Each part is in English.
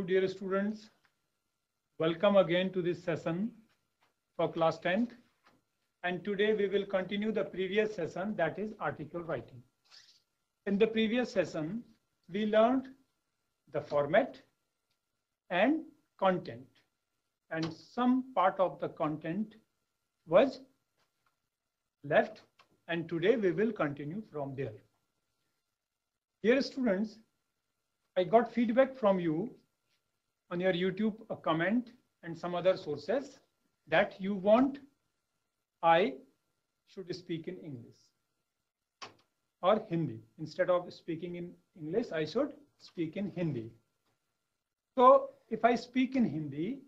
Hello dear students, welcome again to this session for class 10th, and today we will continue the previous session, that is article writing. In the previous session we learned the format and content, and some part of the content was left, and today we will continue from there. Dear students, I got feedback from you on your YouTube, a comment and some other sources that you want I should speak in English or Hindi. Instead of speaking in English, I should speak in Hindi. So if I speak in Hindi,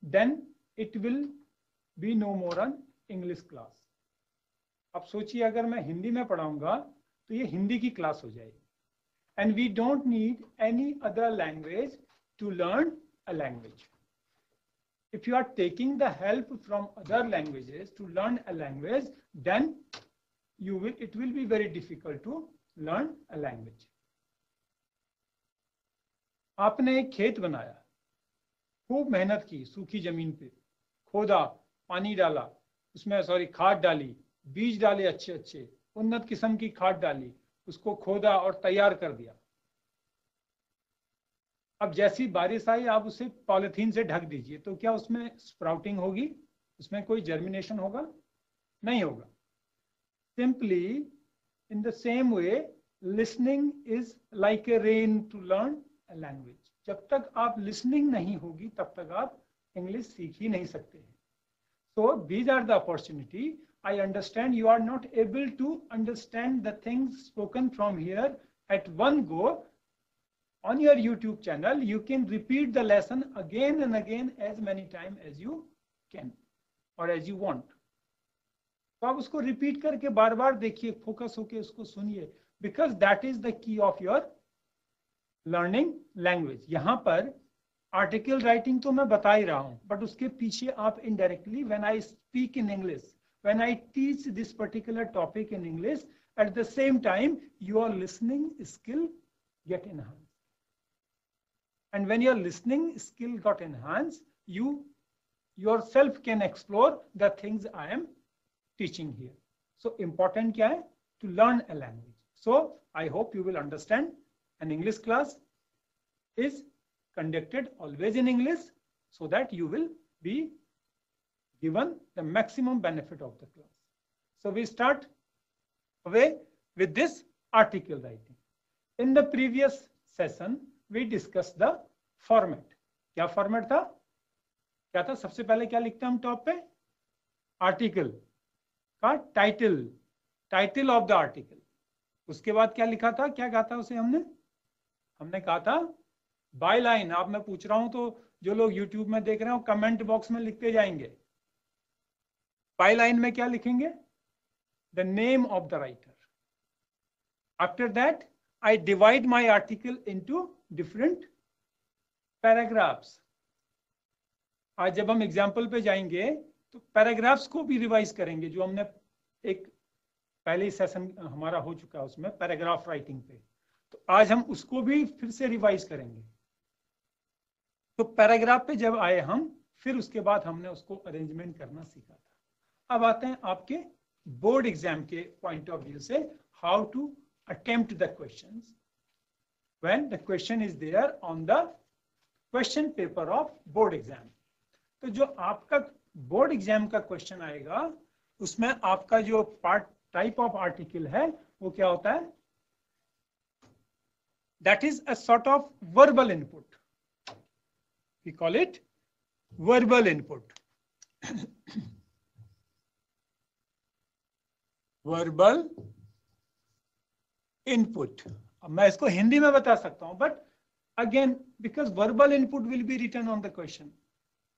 then it will be no more an English class. अब सोचिए अगर मैं हिंदी में पढ़ाऊंगा तो ये हिंदी की class हो जाएगी. And we don't need any other language to learn a language. If you are taking the help from other languages to learn a language, then it will be very difficult to learn a language. आपने एक खेत बनाया, खूब मेहनत की, सूखी जमीन पे खोदा, पानी डाला, उसमें खाद डाली, बीज डाले, अच्छे अच्छे उन्नत किस्म की खाद डाली, उसको खोदा और तैयार कर दिया. अब जैसी बारिश आई आप उसे पॉलिथीन से ढक दीजिए, तो क्या उसमें स्प्राउटिंग होगी? उसमें कोई जर्मिनेशन होगा? नहीं होगा. Simply in the same way listening is like a rain to learn a language. जब तक आप लिसनिंग नहीं होगी तब तक आप इंग्लिश सीख ही नहीं सकते हैं. So these are the opportunity. I understand you are not able to understand the things spoken from here at one go. On your YouTube channel, you can repeat the lesson again and again as many times as you can or as you want. तो आप उसको repeat करके बार बार देखिए, focus होके उसको सुनिए, because that is the key of your learning language. यहाँ पर article writing तो मैं बता ही रहा हूँ, but उसके पीछे आप indirectly, when I speak in English, when I teach this particular topic in English, at the same time, your listening skill get enhanced. And when your listening skill got enhanced, you yourself can explore the things I am teaching here. So important क्या है? To learn a language. So I hope you will understand. An English class is conducted always in English so that you will be given the maximum benefit of the class. So we start away with this article writing. In the previous session, we discussed the format. क्या format था? क्या था? सबसे पहले क्या लिखते हैं हम टॉप पे? आर्टिकल का title, title of the article. उसके बाद क्या लिखा था? क्या कहा था उसे हमने कहा था बाय लाइन. आप मैं पूछ रहा हूं तो जो लोग YouTube में देख रहे हो कमेंट बॉक्स में लिखते जाएंगे. बाय लाइन में क्या लिखेंगे? The name of the writer. After that I divide my article into different paragraphs. आज जब हम एग्जाम्पल पे जाएंगे तो पैराग्राफ्स को भी रिवाइज करेंगे, जो हमने एक पहले सेशन हमारा हो चुका है उसमें पैराग्राफ राइटिंग पे. तो आज हम उसको भी फिर से रिवाइज करेंगे. तो पैराग्राफ पे जब आए हम, फिर उसके बाद हमने उसको अरेंजमेंट करना सीखा था. अब आते हैं आपके बोर्ड एग्जाम के पॉइंट ऑफ व्यू से, how to attempt the questions when the question is there on the question paper of board exam. तो जो आपका बोर्ड एग्जाम का क्वेश्चन आएगा उसमें आपका जो पार्ट टाइप ऑफ आर्टिकल है वो क्या होता है? That is a sort of verbal input. We call it verbal input. Verbal input. अब मैं इसको हिंदी में बता सकता हूं, but again because verbal input will be written on the question,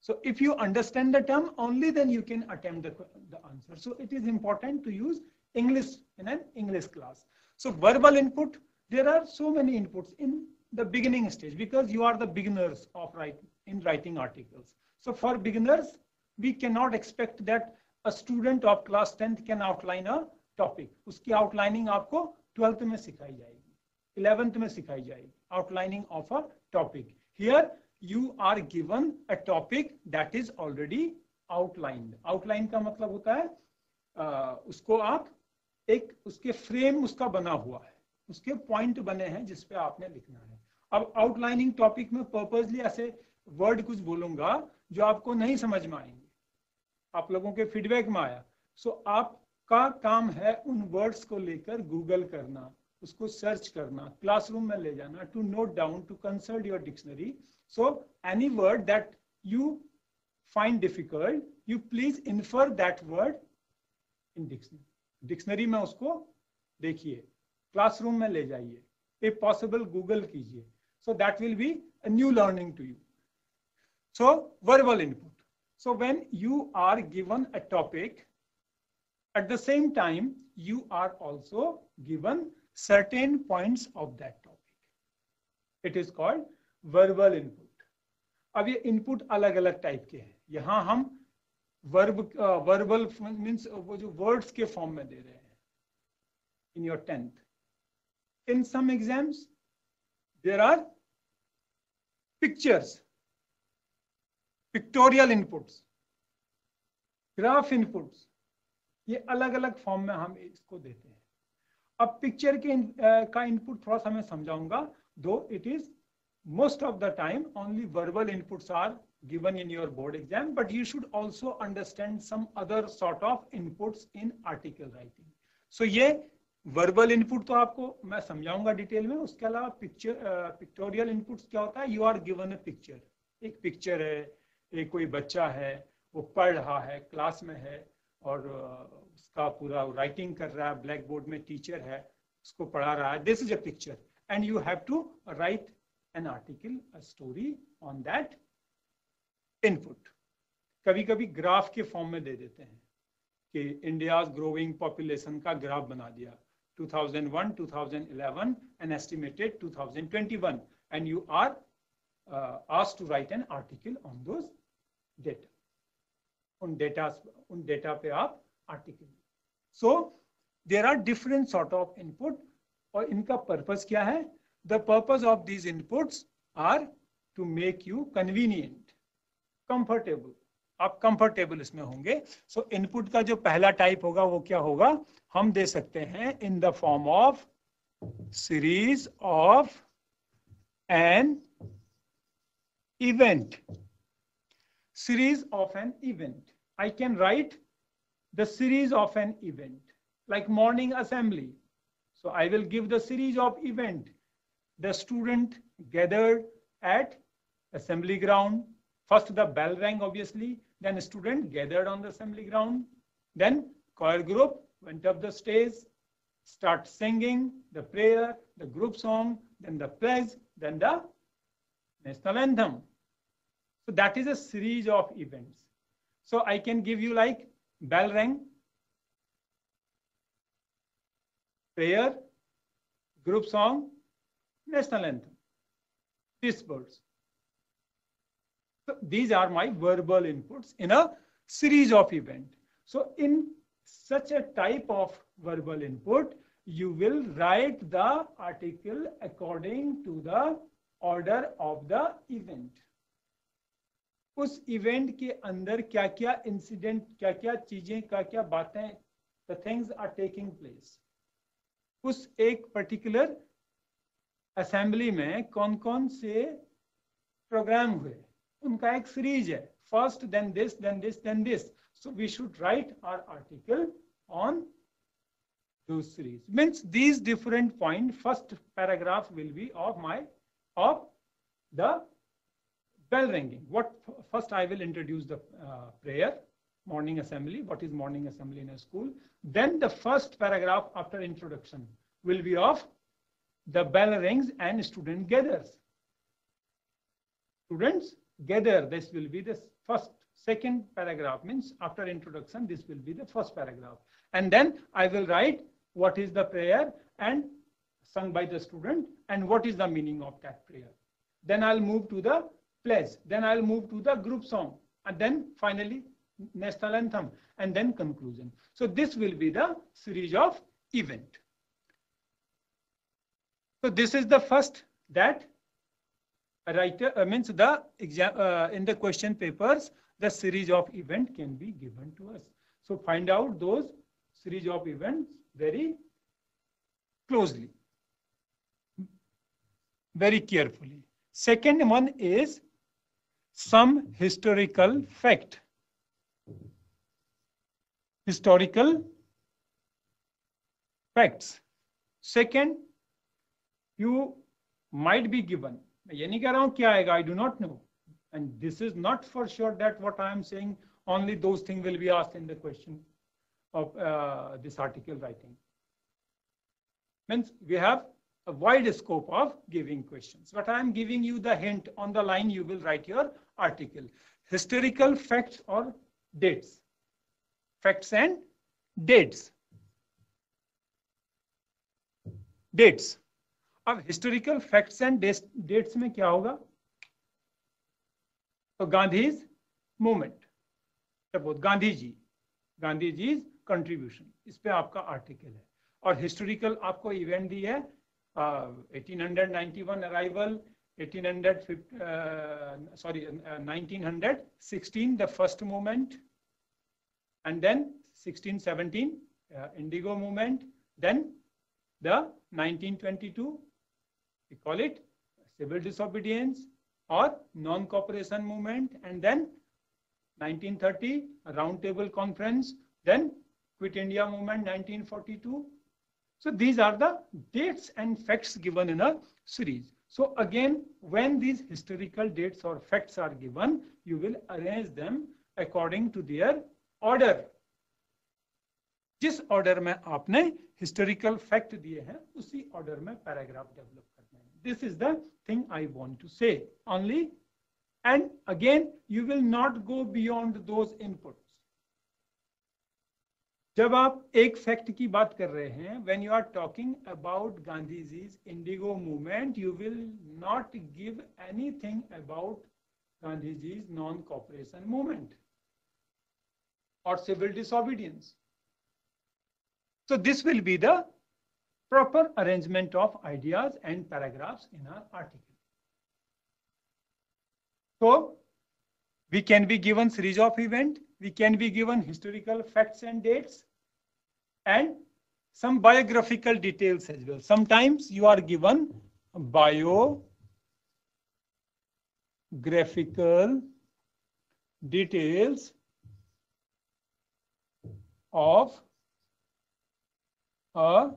so if you understand the term only then you can attempt the answer. So it is important to use English in an English class. So verbal input, there are so many inputs in the beginning stage because you are the beginners of writing articles. So for beginners we cannot expect that a student of class 10th can outline a topic. उसकी outlining आपको 12th में सिखाई जाएगी, 11th में सिखाई जाएगी, outlining of a topic. Here you are given a topic that is already outlined. Outline का मतलब होता है उसको आप एक उसके फ्रेम उसका बना हुआ है, उसके पॉइंट बने हैं जिस पे आपने लिखना है. अब आउटलाइनिंग टॉपिक में पर्पसली ऐसे वर्ड कुछ बोलूंगा जो आपको नहीं समझ में आएंगे, आप लोगों के फीडबैक में आया. सो आपका काम है उन वर्ड्स को लेकर गूगल करना, उसको सर्च करना, क्लासरूम में ले जाना, to note down, to consult your dictionary. So any word that you find difficult, you please infer that word in dictionary. Dictionary में उसको देखिए, क्लासरूम में ले जाइए, if possible गूगल कीजिए. So that will be a new learning to you. So verbal input. So when you are given a topic, at the same time you are also given certain points of that topic. It is called verbal input. अब ये input अलग अलग type के हैं. यहाँ हम verbal means वो जो words के फॉर्म में दे रहे हैं in your 10th. In some exams there are pictures, pictorial inputs, graph inputs. ये अलग अलग फॉर्म में हम इसको देते हैं. अब पिक्चर के का इनपुट थोड़ा सा मैं समझाऊंगा. दो it is most of the time only verbal inputs are given in your board exam, but you should also understand some other sort of inputs in article writing. So ये verbal input तो आपको मैं समझाऊंगा detail में. उसके अलावा pictorial inputs क्या होता है? You are given a picture, एक पिक्चर है, एक कोई बच्चा है, वो पढ़ रहा है, क्लास में है और उसका पूरा राइटिंग कर रहा है, ब्लैक बोर्ड में टीचर है, उसको पढ़ा रहा है. This is a picture and you have to write an article, a story on that input. कभी कभी ग्राफ के फॉर्म में दे देते हैं कि इंडिया ग्रोइंग पॉपुलेशन का ग्राफ बना दिया, 2001, 2011 and estimated 2021, and you are asked to write an article on those data. उन डेटा पे आप article. So there are different sort of input और इनका पर्पस क्या है? The purpose of these inputs are to make you convenient, comfortable. आप comfortable इसमें होंगे. सो इनपुट का जो पहला टाइप होगा वो क्या होगा? हम दे सकते हैं इन the form of series of an event. Series of an event. I can write the series of an event like morning assembly. So I will give the series of event. The student gathered at assembly ground. First the bell rang obviously, then student gathered on the assembly ground. Then choir group went up the stage, start singing the prayer, the group song, then the pledge, then the national anthem. So that is a series of events. So I can give you like bell rang, prayer, group song, national anthem, dispersed. So these are my verbal inputs in a series of events. So in such a type of verbal input, you will write the article according to the order of the event. उस event के अंदर क्या क्या incident, क्या क्या चीजें, क्या क्या बातें, the things are taking place. उस एक पर्टिकुलर असेंबली में कौन कौन से प्रोग्राम हुए, उनका एक सीरीज है. First, then this, then this, then this. So we should write our article on those series. Means these different point, first paragraph will be of the bell ringing. What first I will introduce the prayer, morning assembly. What is morning assembly in a school? Then the first paragraph after introduction will be of the bell rings and student gathers. Students gather. This will be the first. Second paragraph means after introduction, this will be the first paragraph. And then I will write what is the prayer and sung by the student and what is the meaning of that prayer. Then I'll move to the pledge. Then I'll move to the group song. And then finally national anthem and then conclusion. So this will be the series of event. So this is the first, that a writer means the exam in the question papers, the series of event can be given to us. So find out those series of events very closely, very carefully. Second one is some historical fact. Historical facts. Second, you might be given. मैं ये नहीं कह रहा हूं क्या आएगा, I do not know. And this is not for sure that what I am saying, only those things will be asked in the question of this article writing. Means we have a wide scope of giving questions, but I am giving you the hint. On the line you will write your article. Historical facts or dates. Facts and dates. Dates. अब historical facts and dates में क्या होगा? तो Gandhi's movement, suppose Gandhi ji contribution, इस पे आपका article है. और हिस्टोरिकल आपको इवेंट दी है 1891 arrival, 1916 the first movement, and then 1617 Indigo movement, then the 1922 we call it civil disobedience or non-cooperation movement, and then 1930 round table conference, then quit India movement 1942. So these are the dates and facts given in a series. So again, when these historical dates or facts are given, you will arrange them according to their order. जिस order में आपने historical fact दिए हैं उसी order में paragraph develop करना है. This is the thing I want to say only. And again you will not go beyond those inputs. जब आप एक फैक्ट की बात कर रहे हैं, when you are talking about Gandhiji's indigo movement, you will not give anything about Gandhiji's non cooperation movement or civil disobedience. So this will be the proper arrangement of ideas and paragraphs in our article. So we can be given series of event, we can be given historical facts and dates, and some biographical details as well. Sometimes you are given biographical details of a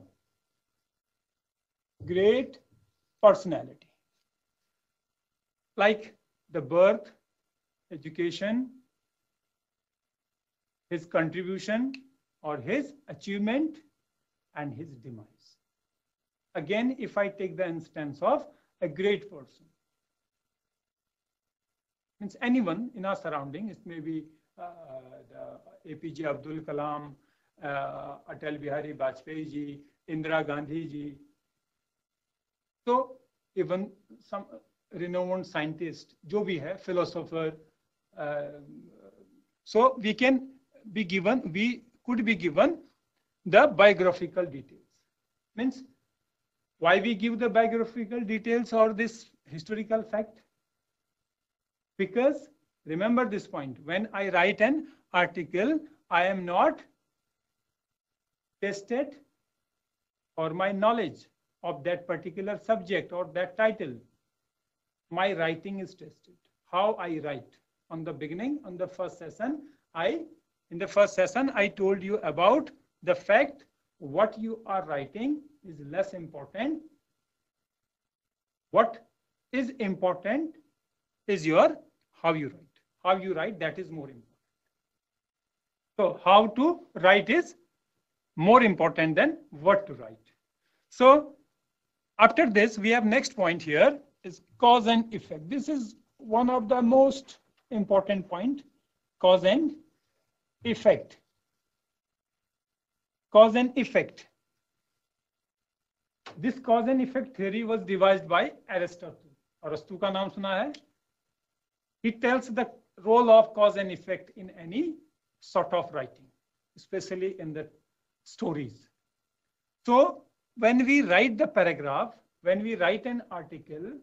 great personality, like the birth, education, his contribution or his achievement, and his demise. Again, if I take the instance of a great person, means anyone in our surrounding, it may be the APJ Abdul Kalam, Atal Bihari Vajpayee ji, Indira Gandhi ji. So even some renowned scientist, जो भी है, philosopher, so we can be given, we could be given the biographical details. Means why we give the biographical details or this historical fact? Because remember this point, when I write an article, I am not tested for my knowledge of that particular subject or that title. My writing is tested. How I write. On the beginning, on the first session, in the first session, I told you about the fact what you are writing is less important. What is important is your how you write. How you write, that is more important. So how to write is more important than what to write. So after this, we have next point here is cause and effect. This is one of the most important point, cause and effect. Cause and effect. This cause and effect theory was devised by Aristotle. Aristotle का नाम सुना है? He tells the role of cause and effect in any sort of writing, especially in the stories. So when we write the paragraph, when we write an article,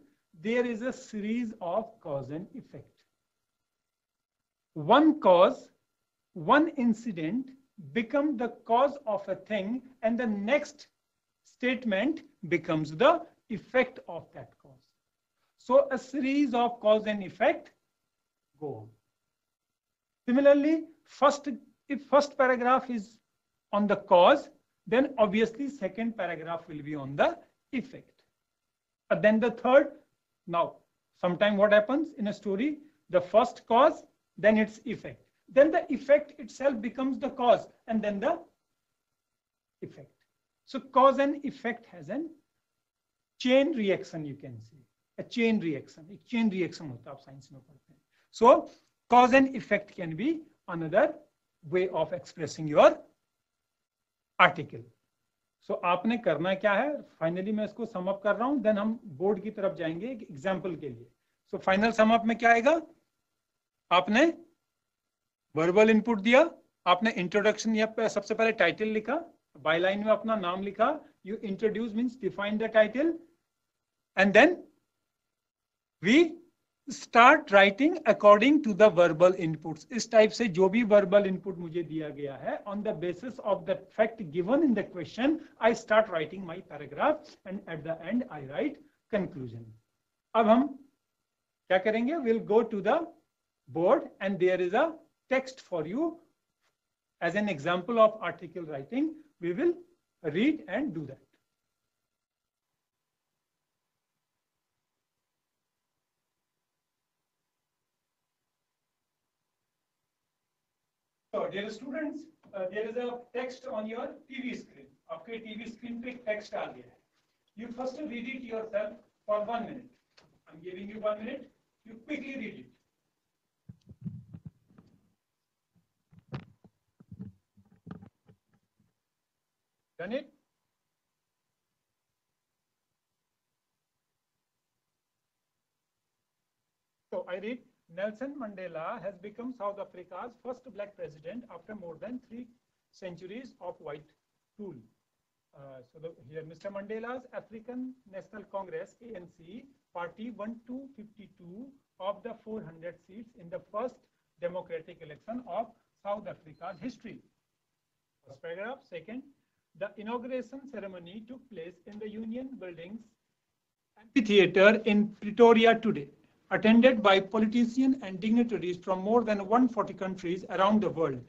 there is a series of cause and effect. One cause, one incident become the cause of a thing, and the next statement becomes the effect of that cause. So a series of cause and effect go on. Similarly, if first paragraph is on the cause, then obviously second paragraph will be on the effect. But then the third, now sometime what happens in a story, the first cause, then its effect. Then the effect itself becomes the cause, and then the effect. So cause and effect has a chain reaction, you can say. A chain reaction. एक chain reaction होता है, आप science में पढ़ते हैं. So cause and effect can be another way of expressing your article. So आपने करना क्या है? Finally मैं इसको sum up कर रहा हूँ. Then हम बोर्ड की तरफ जाएंगे एक एग्जाम्पल के लिए. So final sum up में क्या आएगा? आपने वर्बल इनपुट दिया, आपने इंट्रोडक्शन या सबसे पहले टाइटल लिखा, बाय लाइन में अपना नाम लिखा, you introduce means define the title, and then we start writing according to the verbal inputs. इस टाइप से जो भी वर्बल इनपुट मुझे दिया गया है, on the basis of the fact given in the question, I start writing my paragraph and at the end I write conclusion. अब हम क्या करेंगे? Will go to the board and there is a text for you as an example of article writing. We will read and do that. So dear students, there is a text on your TV screen. आपके TV screen पे text आ गया है. You first read it yourself for 1 minute. I'm giving you 1 minute. You quickly read it. Done it? So I read, Nelson Mandela has become South Africa's first black president after more than 3 centuries of white rule. Here Mr. Mandela's African National Congress, ANC, party won 252 of the 400 seats in the first democratic election of South Africa's history. First paragraph. Second, the inauguration ceremony took place in the Union Buildings Amphitheatre in Pretoria today, attended by politicians and dignitaries from more than 140 countries around the world.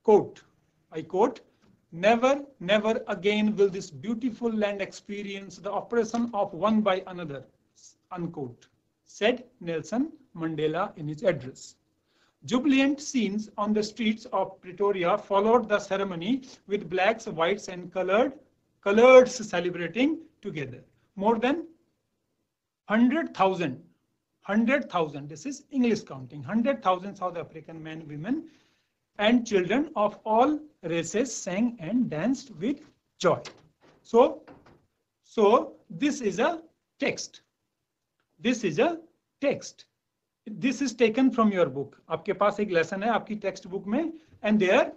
Quote, I quote, never, never again will this beautiful land experience the oppression of one by another, unquote, said Nelson Mandela in his address. Jubilant scenes on the streets of Pretoria followed the ceremony with blacks, whites, and coloreds celebrating together. More than 100,000, this is English counting, 100,000 South African men, women, and children of all races sang and danced with joy. So this is a text. This is a text. This is taken from your book. आपके पास एक lesson है आपकी text book में, and there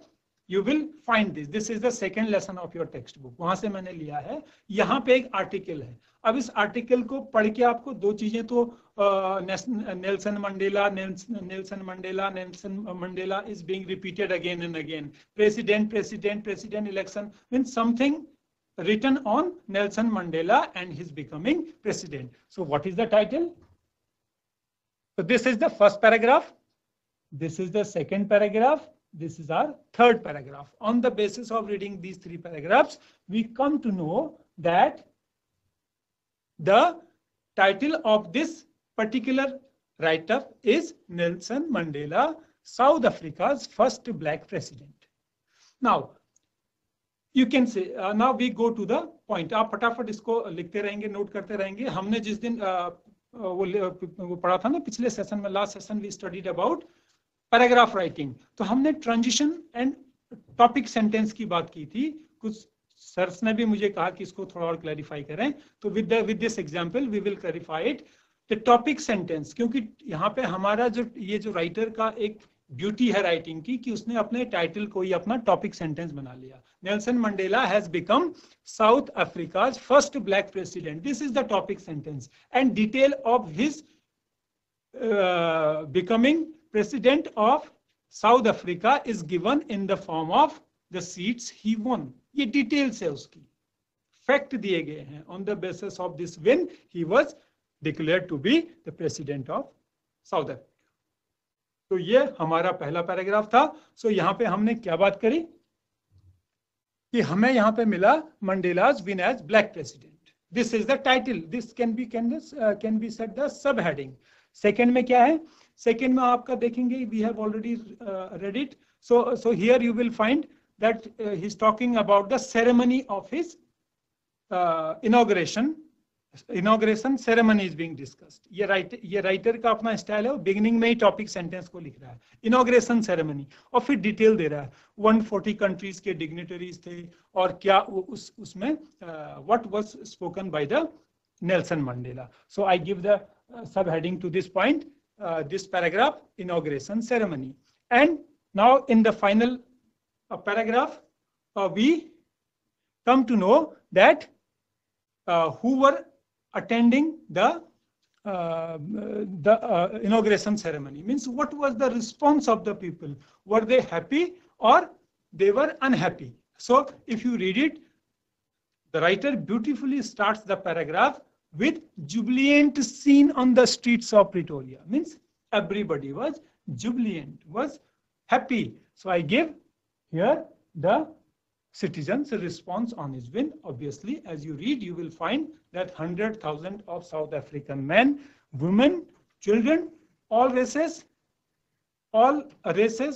you will find this. This is the second lesson of your textbook. वहां से मैंने लिया है. यहाँ पे एक article है. अब इस article को पढ़ के आपको दो चीजें तो Nelson Mandela is being repeated again and again. President election means something written on Nelson Mandela and his becoming president. So what is the title? So this is the first paragraph. This is the second paragraph. This is our third paragraph. On the basis of reading these 3 paragraphs, we come to know that the title of this particular write-up is Nelson Mandela, South Africa's first black president. Now, you can say, now we go to the point. आप फटाफट इसको लिखते रहेंगे, note करते रहेंगे. हमने जिस दिन वो पढ़ा था ना पिछले सेशन में, last session we studied about paragraph writing. तो हमने ट्रांजिशन एंड टॉपिक सेंटेंस की बात की थी. कुछ सर्स ने भी मुझे कहा कि इसको थोड़ा और क्लैरिफाई करें. तो with this example we will clarify it. The topic sentence, क्योंकि यहाँ पे हमारा जो ये जो राइटर का एक ब्यूटी है राइटिंग की कि उसने अपने टाइटल को ही अपना टॉपिक सेंटेंस बना लिया. Nelson Mandela has become south Africa's first black president. This is the topic sentence and detail of his becoming president of South Africa is given in the form of the seats he won. ये details है उसकी, fact दिए गए हैं. On the basis of this win, he was declared to be the president of South Africa. तो ये हमारा पहला पैराग्राफ था. सो यहाँ पे हमने क्या बात करी कि हमें यहाँ पे मिला मंडेला's win as black president. This is the title. This can be said the subheading. Second में क्या है? सेकेंड में आपका देखेंगे, we have already read it. So here you will find that he's talking about the ceremony of his inauguration. Inauguration ceremony is being discussed. ये writer का अपना style है, बिगिनिंग में ही टॉपिक सेंटेंस को लिख रहा है, इनॉग्रेशन सेरेमनी, और फिर डिटेल दे रहा है. 140 कंट्रीज के डिग्निटरीज थे और क्या उसमें what was spoken by the Nelson Mandela. So I give the subheading to this point, this paragraph, inauguration ceremony. And now in the final paragraph, we come to know that who were attending the inauguration ceremony. Means what was the response of the people? Were they happy or they were unhappy? So if you read it, the writer beautifully starts the paragraph with jubilant scene on the streets of Pretoria. Means everybody was jubilant, was happy. So I give here the citizens' response on his win. Obviously, as you read, you will find that 100,000 of South African men, women, children, all races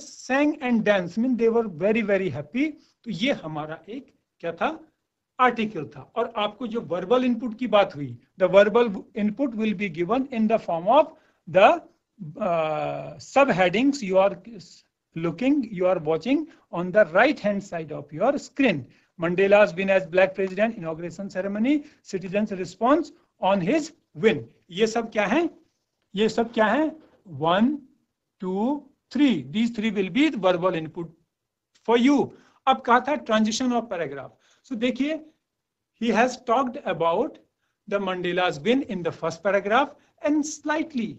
sang and danced. Mean they were very, very happy. तो ये हमारा एक क्या था? Article था. और आपको जो वर्बल इनपुट की बात हुई, the verbal input will be given in the form of the subheadings you are looking, you are watching on the right hand side of your screen. Mandela's win as black president, inauguration ceremony, citizens response on his win. ये सब क्या है? ये सब क्या है? 1, 2, 3. These 3 will be the verbal input for you. अब कहा था ट्रांजिशन ऑफ पैराग्राफ. So देखिए, he has talked about the Mandela's win in the first paragraph and slightly.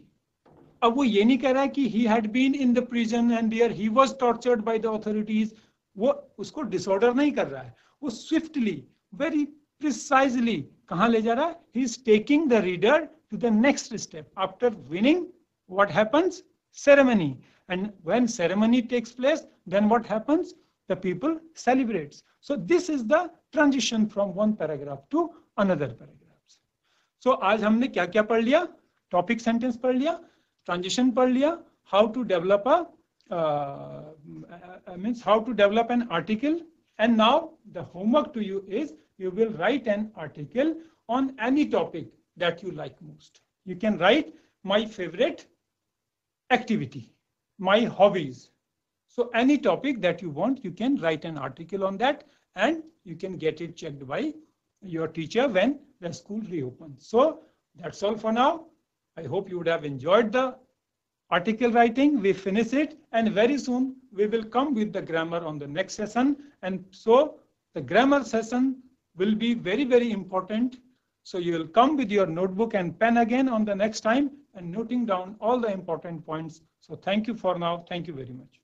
अब वो ये नहीं कह रहा है कि he had been in the prison and there he was tortured by the authorities. वो उसको disorder नहीं कर रहा है. वो swiftly, very precisely कहाँ ले जा रहा है? He is taking the reader to the next step. After winning, what happens? Ceremony. And when ceremony takes place, then what happens? The people celebrates. So this is the transition from one paragraph to another paragraphs. So आज हमने क्या क्या पढ़ लिया? Topic sentence पढ़ लिया, transition पढ़ लिया, how to develop how to develop an article. And now the homework to you is you will write an article on any topic that you like most. You can write my favorite activity, my hobbies. So any topic that you want, you can write an article on that and you can get it checked by your teacher when the school reopens. So that's all for now. I hope you would have enjoyed the article writing. We finish it and very soon we will come with the grammar on the next session. And so the grammar session will be very, very important. So you will come with your notebook and pen again on the next time and noting down all the important points. So thank you for now. Thank you very much.